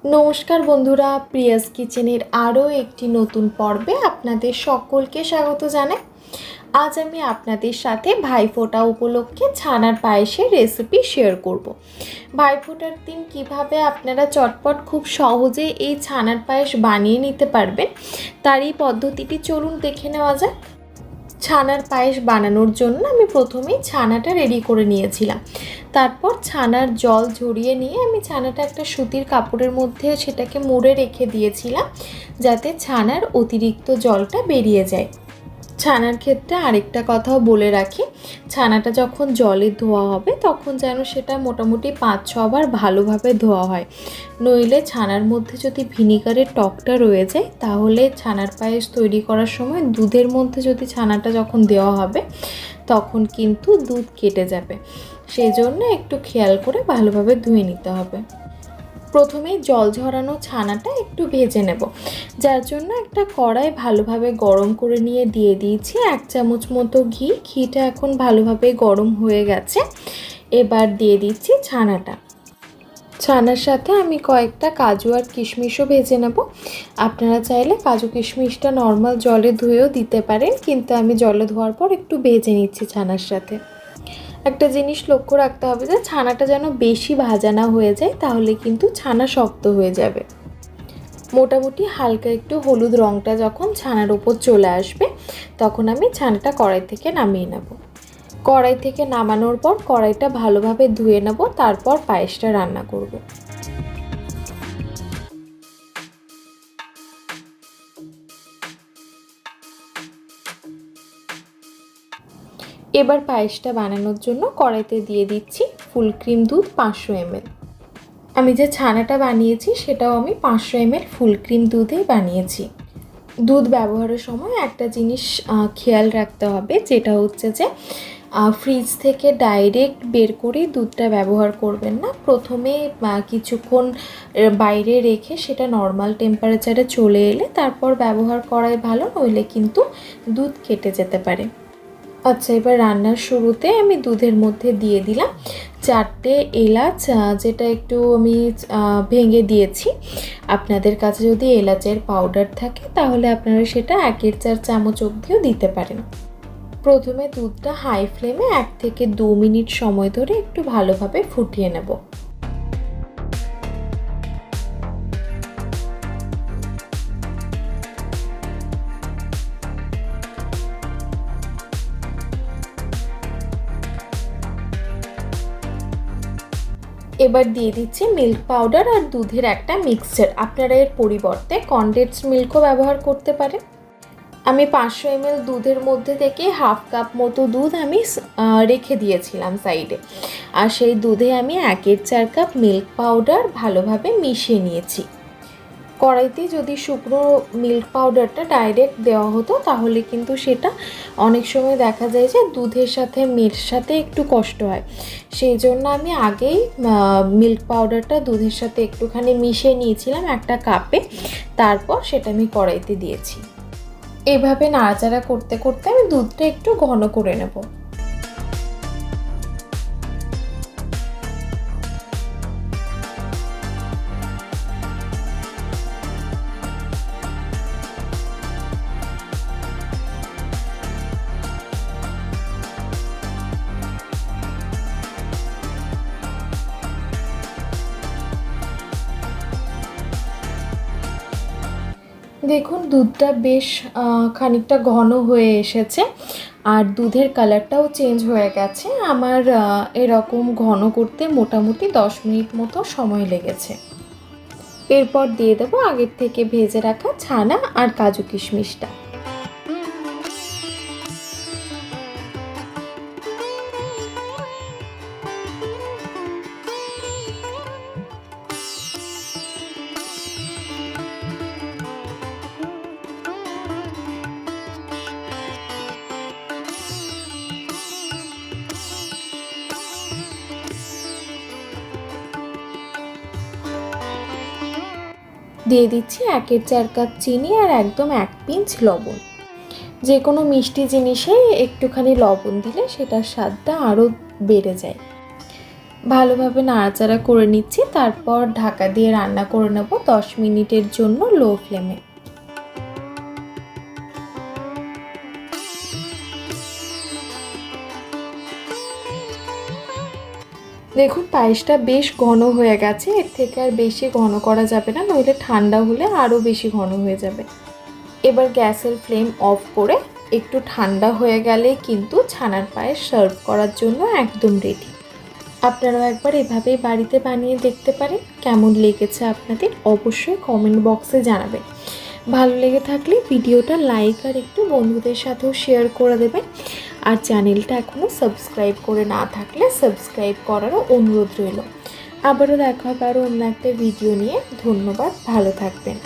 নমস্কার বন্ধুরা, প্রিয়াস কিচেনের আরও একটি নতুন পর্বে আপনাদের সকলকে স্বাগত জানাই। আজ আমি আপনাদের সাথে ভাইফোঁটা উপলক্ষে ছানার পায়েসের রেসিপি শেয়ার করব। ভাইফোঁটার দিন কিভাবে আপনারা চটপট খুব সহজে এই ছানার পায়েস বানিয়ে নিতে পারবেন তার এই পদ্ধতিটি চলুন দেখে নেওয়া যাক। ছানার পায়েস বানানোর জন্য আমি প্রথমেই ছানাটা রেডি করে নিয়েছিলাম। তারপর ছানার জল ঝরিয়ে নিয়ে আমি ছানাটা একটা সুতির কাপড়ের মধ্যে সেটাকে মুড়ে রেখে দিয়েছিলাম, যাতে ছানার অতিরিক্ত জলটা বেরিয়ে যায়। ছানার ক্ষেত্রে আরেকটা কথাও বলে রাখি, ছানাটা যখন জলে ধোয়া হবে তখন যেন সেটা মোটামুটি 5-6 বার ভালোভাবে ধোয়া হয়, নইলে ছানার মধ্যে যদি ভিনিগারের টকটা রয়ে যায় তাহলে ছানার পায়েস তৈরি করার সময় দুধের মধ্যে যদি ছানাটা যখন দেওয়া হবে তখন কিন্তু দুধ কেটে যাবে। সেই জন্য একটু খেয়াল করে ভালোভাবে ধুয়ে নিতে হবে। প্রথমেই জল ঝরানো ছানাটা একটু ভেজে নেব, যার জন্য একটা কড়াই ভালোভাবে গরম করে নিয়ে দিয়ে দিয়েছি 1 চামচ মতো ঘি। ঘিটা এখন ভালোভাবে গরম হয়ে গেছে। এবার দিয়ে দিচ্ছি ছানাটা। ছানার সাথে আমি কয়েকটা কাজু আর কিশমিশও ভেজে নেব। আপনারা চাইলে কাজু কিশমিশটা নর্মাল জলে ধুয়েও দিতে পারেন, কিন্তু আমি জলে ধোয়ার পর একটু ভেজে নিচ্ছি ছানার সাথে। একটা জিনিস লক্ষ্য রাখতে হবে যে ছানাটা যেন বেশি ভাজা না হয়ে যায়, তাহলে কিন্তু ছানা শক্ত হয়ে যাবে। মোটামুটি হালকা একটু হলুদ রঙটা যখন ছানার উপর চলে আসবে তখন আমি ছানাটা কড়াই থেকে নামিয়ে নেব। কড়াই থেকে নামানোর পর কড়াইটা ভালোভাবে ধুয়ে নেব, তারপর পায়েসটা রান্না করব। এবার পায়েসটা বানানোর জন্য কড়াইতে দিয়ে দিচ্ছি ফুল ক্রিম দুধ 500 ml। আমি যে ছানাটা বানিয়েছি সেটাও আমি 500 ml ফুল ক্রিম দুধেই বানিয়েছি। দুধ ব্যবহারের সময় একটা জিনিস খেয়াল রাখতে হবে, যেটা হচ্ছে যে ফ্রিজ থেকে ডাইরেক্ট বের করে দুধটা ব্যবহার করবেন না। প্রথমে কিছুক্ষণ বাইরে রেখে সেটা নর্মাল টেম্পারেচারে চলে এলে তারপর ব্যবহার করাই ভালো, নইলে কিন্তু দুধ কেটে যেতে পারে। আচ্ছা, এবার রান্নার শুরুতে আমি দুধের মধ্যে দিয়ে দিলাম 4টে এলাচ, যেটা একটু আমি ভেঙে দিয়েছি। আপনাদের কাছে যদি এলাচের পাউডার থাকে তাহলে আপনারা সেটা 1/4 চামচ অবধিও দিতে পারেন। প্রথমে দুধটা হাই ফ্লেমে 1 থেকে 2 মিনিট সময় ধরে একটু ভালোভাবে ফুটিয়ে নেব। এবার দিয়ে দিচ্ছি মিল্ক পাউডার আর দুধের একটা মিক্সচার। আপনারা এর পরিবর্তে কনডেন্সড মিল্কও ব্যবহার করতে পারেন। আমি 500 ml দুধের মধ্যে থেকে 1/2 কাপ মতো দুধ আমি রেখে দিয়েছিলাম সাইডে, আর সেই দুধে আমি 1/4 কাপ মিল্ক পাউডার ভালোভাবে মিশিয়ে নিয়েছি। কড়াইতে যদি শুকনো মিল্ক পাউডারটা ডাইরেক্ট দেওয়া হতো তাহলে কিন্তু সেটা অনেক সময় দেখা যায় যে দুধের সাথে মেশাতে একটু কষ্ট হয়। সেই জন্য আমি আগেই মিল্ক পাউডারটা দুধের সাথে একটুখানি মিশিয়ে নিয়েছিলাম একটা কাপে, তারপর সেটা আমি কড়াইতে দিয়েছি। এভাবে নাড়াচাড়া করতে করতে আমি দুধটা একটু ঘন করে নেব। দেখুন দুধটা বেশ খানিকটা ঘন হয়ে এসেছে আর দুধের কালারটাও চেঞ্জ হয়ে গেছে। আমার এরকম ঘন করতে মোটামুটি 10 মিনিট মতো সময় লেগেছে। এরপর দিয়ে দেবো আগের থেকে ভেজে রাখা ছানা আর কাজু কিশমিশটা। দিয়ে দিচ্ছি 1/4 কাপ চিনি আর একদম 1 পিঞ্চ লবণ। যে কোনো মিষ্টি জিনিসে একটুখানি লবণ দিলে সেটার স্বাদটা আরও বেড়ে যায়। ভালোভাবে নাড়াচাড়া করে নিচ্ছি, তারপর ঢাকা দিয়ে রান্না করে নেব 10 মিনিটের জন্য লো ফ্লেমে। দেখুন পায়েসটা বেশ ঘন হয়ে গেছে, এর থেকে আর বেশি ঘন করা যাবে না, নইলে ঠান্ডা হলে আরও বেশি ঘন হয়ে যাবে। এবার গ্যাসের ফ্লেম অফ করে একটু ঠান্ডা হয়ে গেলে কিন্তু ছানার পায়েস সার্ভ করার জন্য একদম রেডি। আপনারাও একবার এভাবেই বাড়িতে বানিয়ে দেখতে পারেন। কেমন লেগেছে আপনাদের অবশ্যই কমেন্ট বক্সে জানাবেন। ভালো লেগে থাকলে ভিডিওটা লাইক আর একটু বন্ধুদের সাথেও শেয়ার করে দেবেন। আর চ্যানেলটা এখনও সাবস্ক্রাইব করে না থাকলে সাবস্ক্রাইব করারও অনুরোধ রইল। আবারও দেখা হবে আরও অন্য একটা ভিডিও নিয়ে। ধন্যবাদ, ভালো থাকবেন।